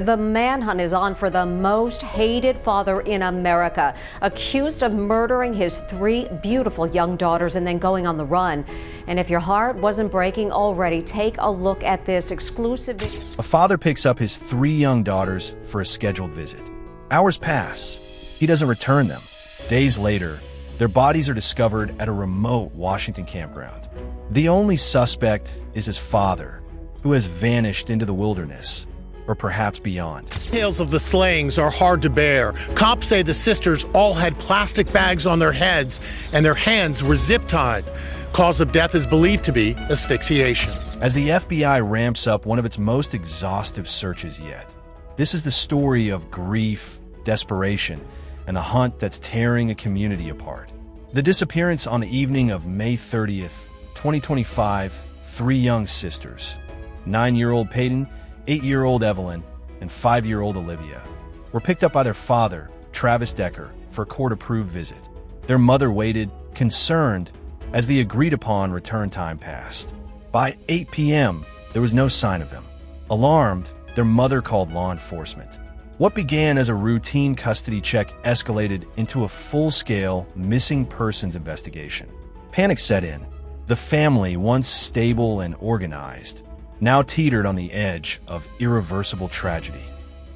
The manhunt is on for the most hated father in America, accused of murdering his 3 beautiful young daughters and then going on the run. And if your heart wasn't breaking already, take a look at this exclusive video. A father picks up his 3 young daughters for a scheduled visit. Hours pass. He doesn't return them. Days later, their bodies are discovered at a remote Washington campground. The only suspect is his father, who has vanished into the wilderness, or perhaps beyond. Tales of the slayings are hard to bear. Cops say the sisters all had plastic bags on their heads and their hands were zip-tied. Cause of death is believed to be asphyxiation. As the FBI ramps up one of its most exhaustive searches yet, this is the story of grief, desperation, and a hunt that's tearing a community apart. The disappearance on the evening of May 30th, 2025, 3 young sisters, 9-year-old Paityn, 8-year-old Evelyn, and 5-year-old Olivia, were picked up by their father, Travis Decker, for a court-approved visit. Their mother waited, concerned, as the agreed-upon return time passed. By 8 p.m., there was no sign of them. Alarmed, their mother called law enforcement. What began as a routine custody check escalated into a full-scale missing persons investigation. Panic set in. The family, once stable and organized, now teetered on the edge of irreversible tragedy.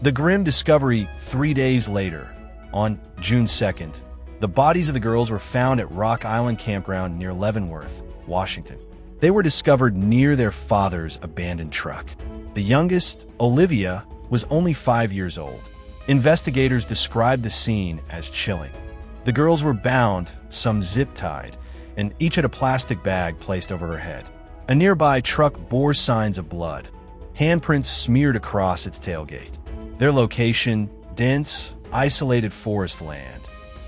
The grim discovery 3 days later, on June 2nd, the bodies of the girls were found at Rock Island Campground near Leavenworth, Washington. They were discovered near their father's abandoned truck. The youngest, Olivia, was only 5 years old. Investigators described the scene as chilling. The girls were bound, some zip-tied, and each had a plastic bag placed over her head. A nearby truck bore signs of blood, handprints smeared across its tailgate. Their location, dense, isolated forest land,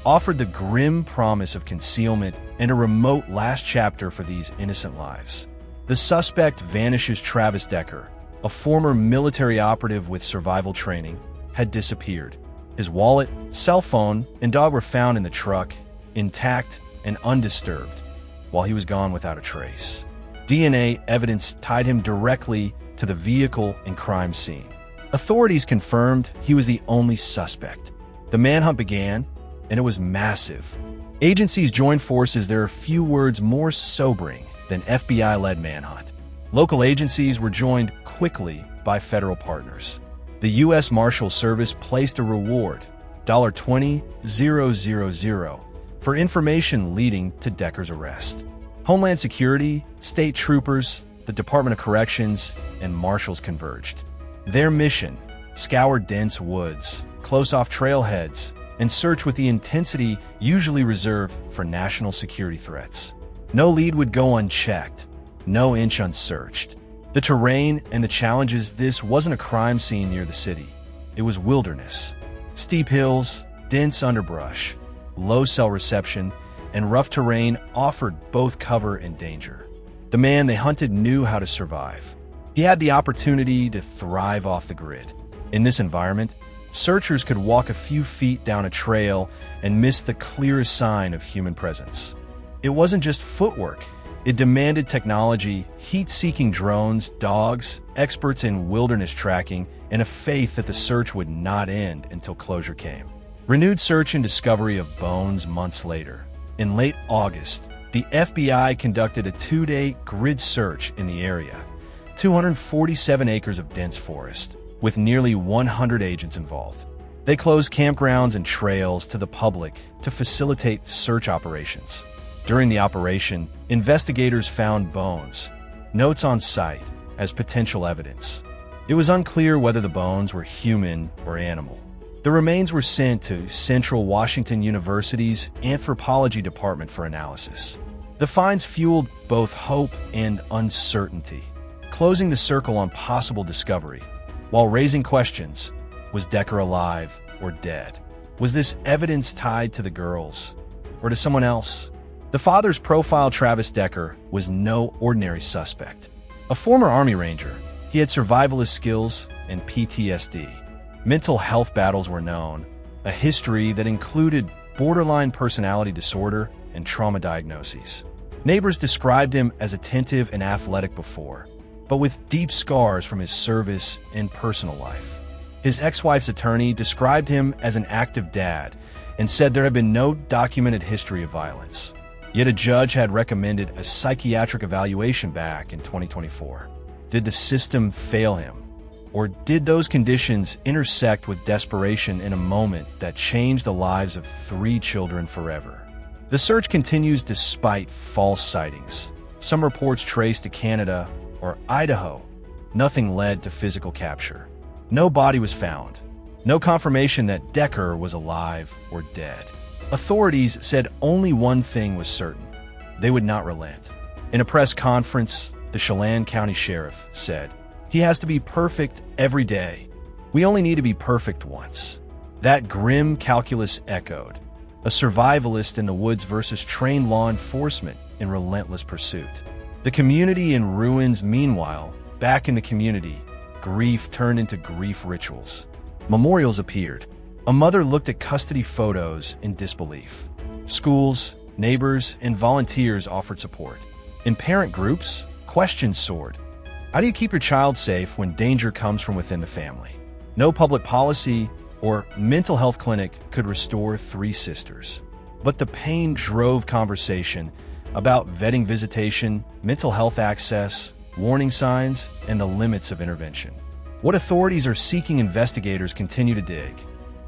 offered the grim promise of concealment and a remote last chapter for these innocent lives. The suspect vanishes. Travis Decker, a former military operative with survival training, had disappeared. His wallet, cell phone, and dog were found in the truck, intact and undisturbed, while he was gone without a trace. DNA evidence tied him directly to the vehicle and crime scene. Authorities confirmed he was the only suspect. The manhunt began, and it was massive. Agencies joined forces. There are few words more sobering than FBI-led manhunt. Local agencies were joined quickly by federal partners. The U.S. Marshal Service placed a reward, $20,000, for information leading to Decker's arrest. Homeland Security, state troopers, the Department of Corrections, and marshals converged. Their mission: scour dense woods, close off trailheads, and search with the intensity usually reserved for national security threats. No lead would go unchecked, no inch unsearched. The terrain and the challenges. This wasn't a crime scene near the city. It was wilderness. Steep hills, dense underbrush, low cell reception, and rough terrain offered both cover and danger. The man they hunted knew how to survive. He had the opportunity to thrive off the grid. In this environment, searchers could walk a few feet down a trail and miss the clearest sign of human presence. It wasn't just footwork. It demanded technology, heat-seeking drones, dogs, experts in wilderness tracking, and a faith that the search would not end until closure came. Renewed search and discovery of bones months later. In late August, the FBI conducted a 2-day grid search in the area, 247 acres of dense forest, with nearly 100 agents involved. They closed campgrounds and trails to the public to facilitate search operations. During the operation, investigators found bones, notes on site, as potential evidence. It was unclear whether the bones were human or animal. The remains were sent to Central Washington University's anthropology department for analysis. The finds fueled both hope and uncertainty, closing the circle on possible discovery, while raising questions: was Decker alive or dead? Was this evidence tied to the girls or to someone else? The father's profile: Travis Decker was no ordinary suspect. A former Army Ranger, he had survivalist skills and PTSD. Mental health battles were known, a history that included borderline personality disorder and trauma diagnoses. Neighbors described him as attentive and athletic before, but with deep scars from his service and personal life. His ex-wife's attorney described him as an active dad and said there had been no documented history of violence. Yet a judge had recommended a psychiatric evaluation back in 2024. Did the system fail him? Or did those conditions intersect with desperation in a moment that changed the lives of 3 children forever? The search continues despite false sightings. Some reports traced to Canada or Idaho. Nothing led to physical capture. No body was found. No confirmation that Decker was alive or dead. Authorities said only one thing was certain: they would not relent. In a press conference, the Chelan County Sheriff said, "He has to be perfect every day. We only need to be perfect once." That grim calculus echoed. A survivalist in the woods versus trained law enforcement in relentless pursuit. The community in ruins. Meanwhile, back in the community, grief turned into grief rituals. Memorials appeared. A mother looked at custody photos in disbelief. Schools, neighbors, and volunteers offered support. In parent groups, questions soared. How do you keep your child safe when danger comes from within the family? No public policy or mental health clinic could restore 3 sisters. But the pain drove conversation about vetting visitation, mental health access, warning signs, and the limits of intervention. What authorities are seeking? Investigators continue to dig.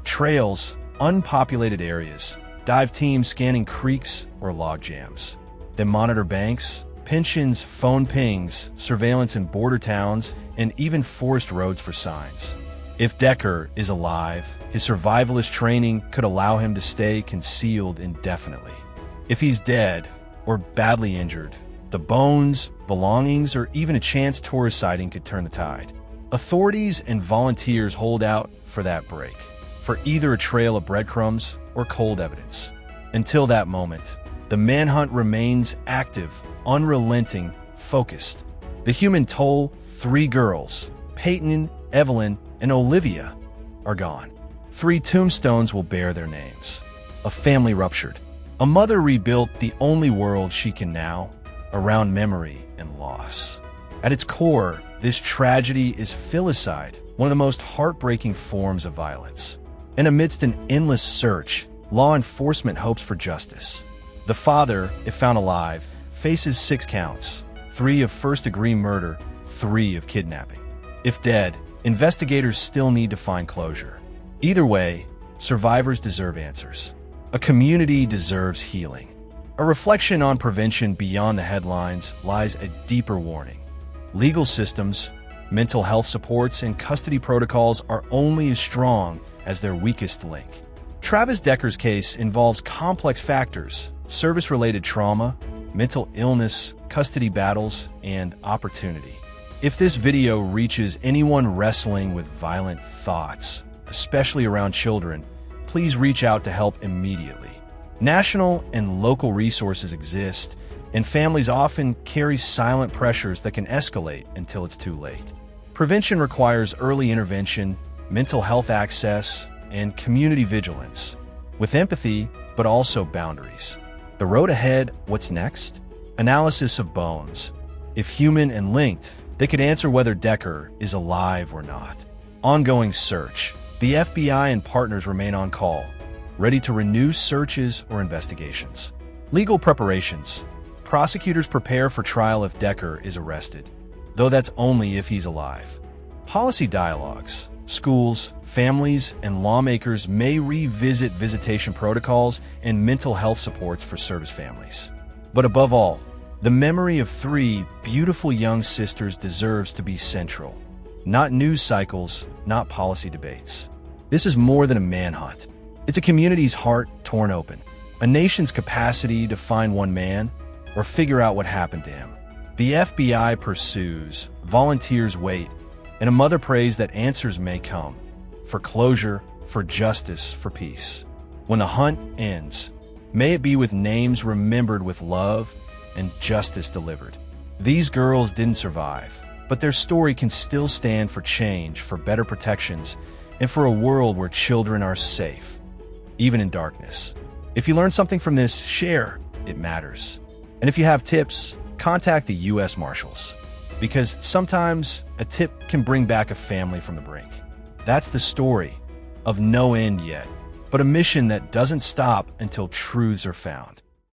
Trails, unpopulated areas, dive teams scanning creeks or log jams. They monitor banks, pensions, phone pings, surveillance in border towns, and even forest roads for signs. If Decker is alive, his survivalist training could allow him to stay concealed indefinitely. If he's dead or badly injured, the bones, belongings, or even a chance tourist sighting could turn the tide. Authorities and volunteers hold out for that break, for either a trail of breadcrumbs or cold evidence. Until that moment, the manhunt remains active, unrelenting, focused. The human toll: 3 girls, Paityn, Evelyn, and Olivia, are gone. 3 tombstones will bear their names. A family ruptured. A mother rebuilt the only world she can now, around memory and loss. At its core, this tragedy is filicide, one of the most heartbreaking forms of violence. And amidst an endless search, law enforcement hopes for justice. The father, if found alive, faces 6 counts, 3 of first-degree murder, 3 of kidnapping. If dead, investigators still need to find closure. Either way, survivors deserve answers. A community deserves healing. A reflection on prevention beyond the headlines lies a deeper warning. Legal systems, mental health supports, and custody protocols are only as strong as their weakest link. Travis Decker's case involves complex factors: service-related trauma, mental illness, custody battles, and opportunity. If this video reaches anyone wrestling with violent thoughts, especially around children, please reach out to help immediately. National and local resources exist, and families often carry silent pressures that can escalate until it's too late. Prevention requires early intervention, mental health access, and community vigilance, with empathy but also boundaries. The road ahead: what's next? Analysis of bones. If human and linked, they could answer whether Decker is alive or not. Ongoing search. The FBI and partners remain on call, ready to renew searches or investigations. Legal preparations. Prosecutors prepare for trial if Decker is arrested, though that's only if he's alive. Policy dialogues. Schools, families, and lawmakers may revisit visitation protocols and mental health supports for service families. But above all, the memory of 3 beautiful young sisters deserves to be central. Not news cycles, not policy debates. This is more than a manhunt. It's a community's heart torn open, a nation's capacity to find one man or figure out what happened to him. The FBI pursues, volunteers wait, and a mother prays that answers may come. For closure, for justice, for peace. When the hunt ends, may it be with names remembered with love and justice delivered. These girls didn't survive, but their story can still stand for change, for better protections, and for a world where children are safe, even in darkness. If you learned something from this, share. It matters. And if you have tips, contact the U.S. Marshals, because sometimes a tip can bring back a family from the brink. That's the story of no end yet, but a mission that doesn't stop until truths are found.